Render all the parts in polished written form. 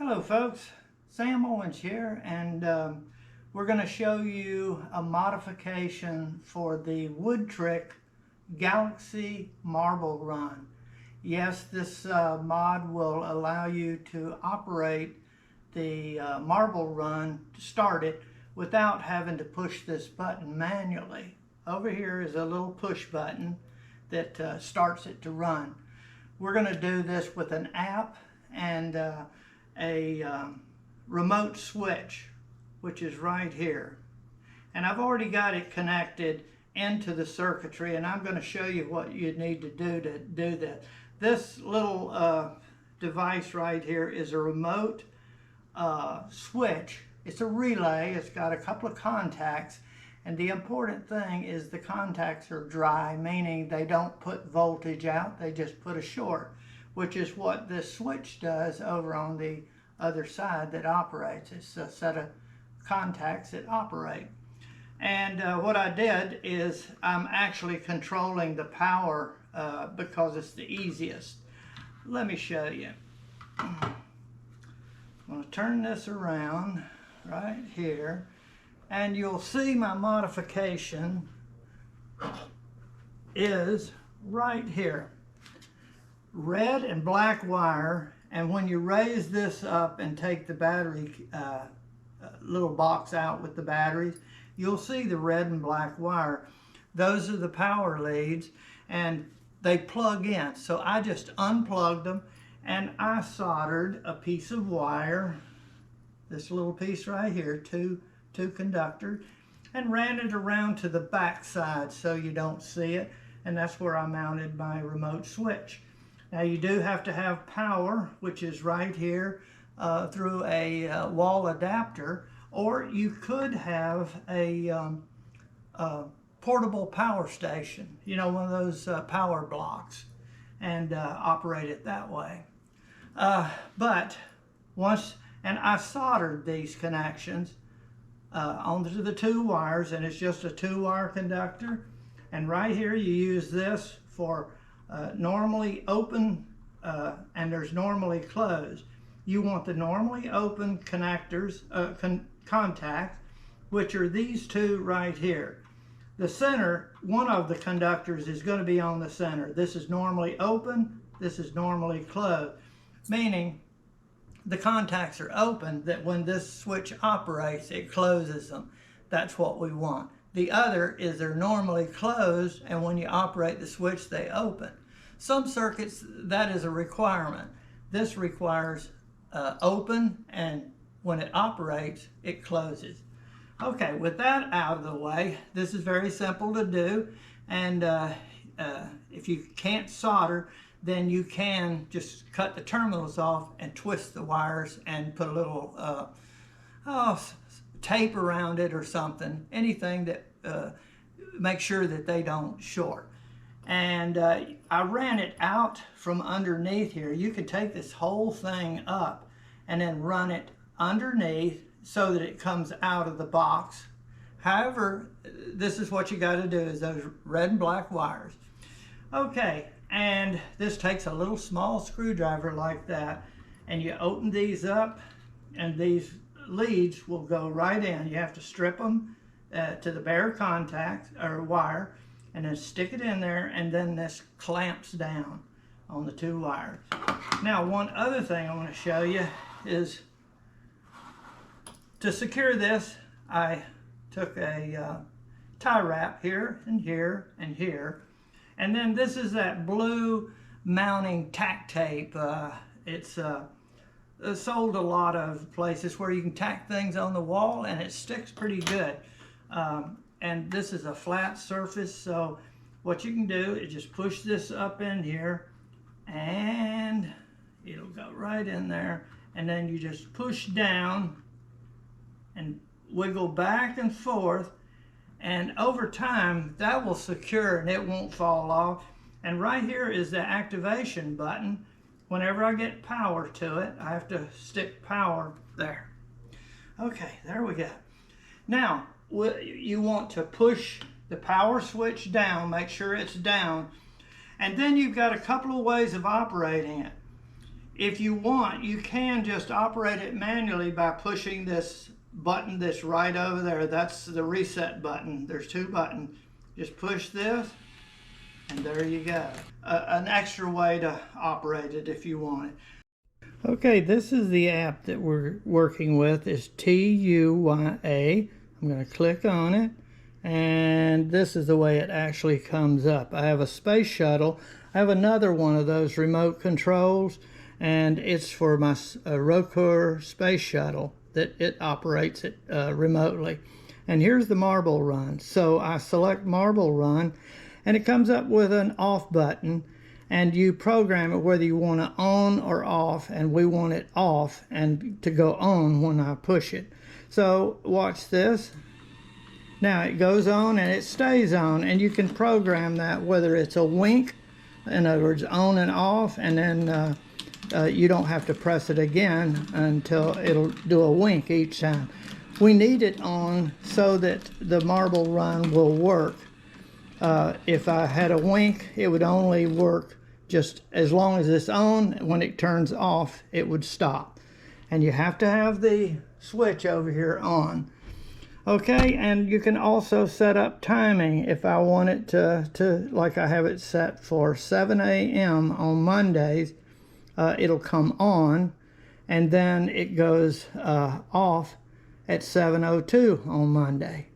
Hello folks, Sam Owens here, and we're going to show you a modification for the Woodtrick Galaxy Marble Run. Yes, this mod will allow you to operate the marble run to start it without having to push this button manually. Over here is a little push button that starts it to run. We're going to do this with an app and a remote switch, which is right here. And I've already got it connected into the circuitry, and I'm going to show you what you need to do that. This little device right here is a remote switch. It's a relay. It's got a couple of contacts, and the important thing is the contacts are dry, meaning they don't put voltage out, they just put a short, which is what this switch does over on the other side that operates. It's a set of contacts that operate. And what I did is I'm actually controlling the power because it's the easiest. Let me show you. I'm going to turn this around right here, and you'll see my modification is right here. Red and black wire, and when you raise this up and take the battery little box out with the batteries, you'll see the red and black wire. Those are the power leads, and they plug in. So I just unplugged them, and I soldered a piece of wire, this little piece right here, two conductors, and ran it around to the back side so you don't see it, and that's where I mounted my remote switch. Now you do have to have power, which is right here through a wall adapter, or you could have a portable power station, you know, one of those power blocks, and operate it that way. But once, and I soldered these connections onto the two wires, and it's just a 2-wire conductor, and right here you use this for normally open and there's normally closed. You want the normally open connectors, contacts, which are these two right here. The center, one of the conductors is going to be on the center. This is normally open, this is normally closed, meaning the contacts are open, that when this switch operates, it closes them. That's what we want. The other is they're normally closed, and when you operate the switch, they open. Some circuits, that is a requirement. This requires open, and when it operates, it closes. Okay, with that out of the way, this is very simple to do, and if you can't solder, then you can just cut the terminals off and twist the wires and put a little tape around it or something, anything that makes sure that they don't short. And I ran it out from underneath here. You could take this whole thing up and then run it underneath so that it comes out of the box. However, this is what you got to do, is those red and black wires. Okay, and this takes a little small screwdriver like that, and you open these up, and these leads will go right in. You have to strip them to the bare contact or wire, and then stick it in there, and then this clamps down on the two wires. Now, one other thing I want to show you is to secure this, I took a tie wrap here and here and here, and then this is that blue mounting tack tape. It's sold a lot of places where you can tack things on the wall, and it sticks pretty good. And this is a flat surface, so what you can do is just push this up in here, and it'll go right in there, and then you just push down and wiggle back and forth, and over time that will secure and it won't fall off. And right here is the activation button. Whenever I get power to it, I have to stick power there. Okay, there we go. Now you want to push the power switch down, make sure it's down, and then you've got a couple of ways of operating it. if you want, you can just operate it manually by pushing this button that's right over there. That's the reset button. There's two buttons. Just push this, and there you go. An extra way to operate it if you want it. Okay, this is the app that we're working with. It's TUYA. I'm going to click on it, and this is the way it actually comes up. I have a space shuttle. I have another one of those remote controls, and it's for my Roku space shuttle that it operates it remotely. And here's the marble run. So I select marble run, and it comes up with an off button, and you program it whether you want it on or off, and we want it off and to go on when I push it. So watch this. Now it goes on and it stays on, and you can program that whether it's a wink, in other words on and off, and then you don't have to press it again until it'll do a wink each time. We need it on so that the marble run will work. If I had a wink, it would only work just as long as it's on. When it turns off, it would stop. And you have to have the switch over here on. Okay, and you can also set up timing if I want it to like I have it set for 7 a.m. on Mondays. It'll come on, and then it goes off at 7:02 on Monday.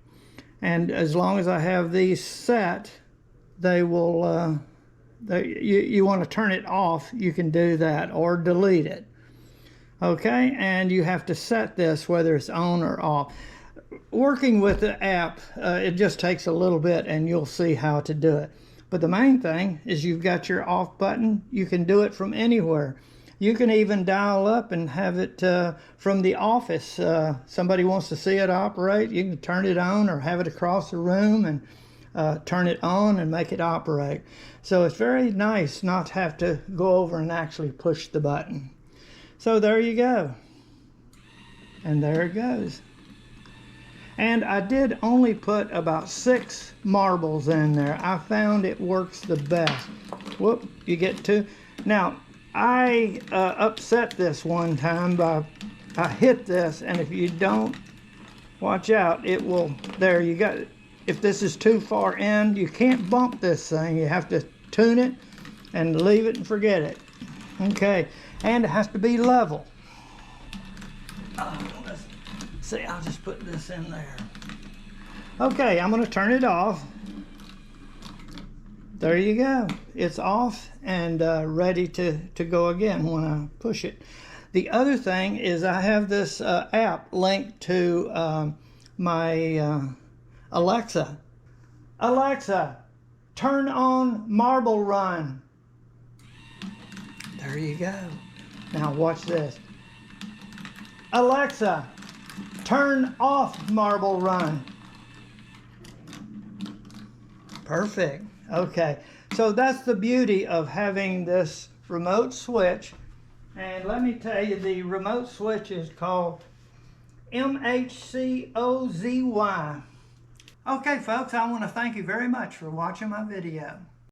And as long as I have these set, they will, you want to turn it off, you can do that, or delete it. Okay, and you have to set this whether it's on or off. Working with the app, it just takes a little bit, and you'll see how to do it. But the main thing is you've got your off button. You can do it from anywhere. You can even dial up and have it from the office. Somebody wants to see it operate, you can turn it on or have it across the room and turn it on and make it operate. So it's very nice not to have to go over and actually push the button. So there you go. And there it goes. And I did only put about 6 marbles in there. I found it works the best. Whoop, you get 2. Now, I upset this one time by, I hit this, and if you don't watch out, it will, there you got it. If this is too far in, you can't bump this thing. You have to tune it and leave it and forget it. Okay, and it has to be level. Let's see, I'll just put this in there. Okay, I'm going to turn it off. There you go. It's off and ready to go again when I push it. The other thing is I have this app linked to my Alexa. Alexa, turn on Marble Run. There you go. Now watch this. Alexa, turn off Marble Run. Perfect. Okay, so that's the beauty of having this remote switch. And let me tell you, the remote switch is called MHCOZY. Okay, folks, I want to thank you very much for watching my video.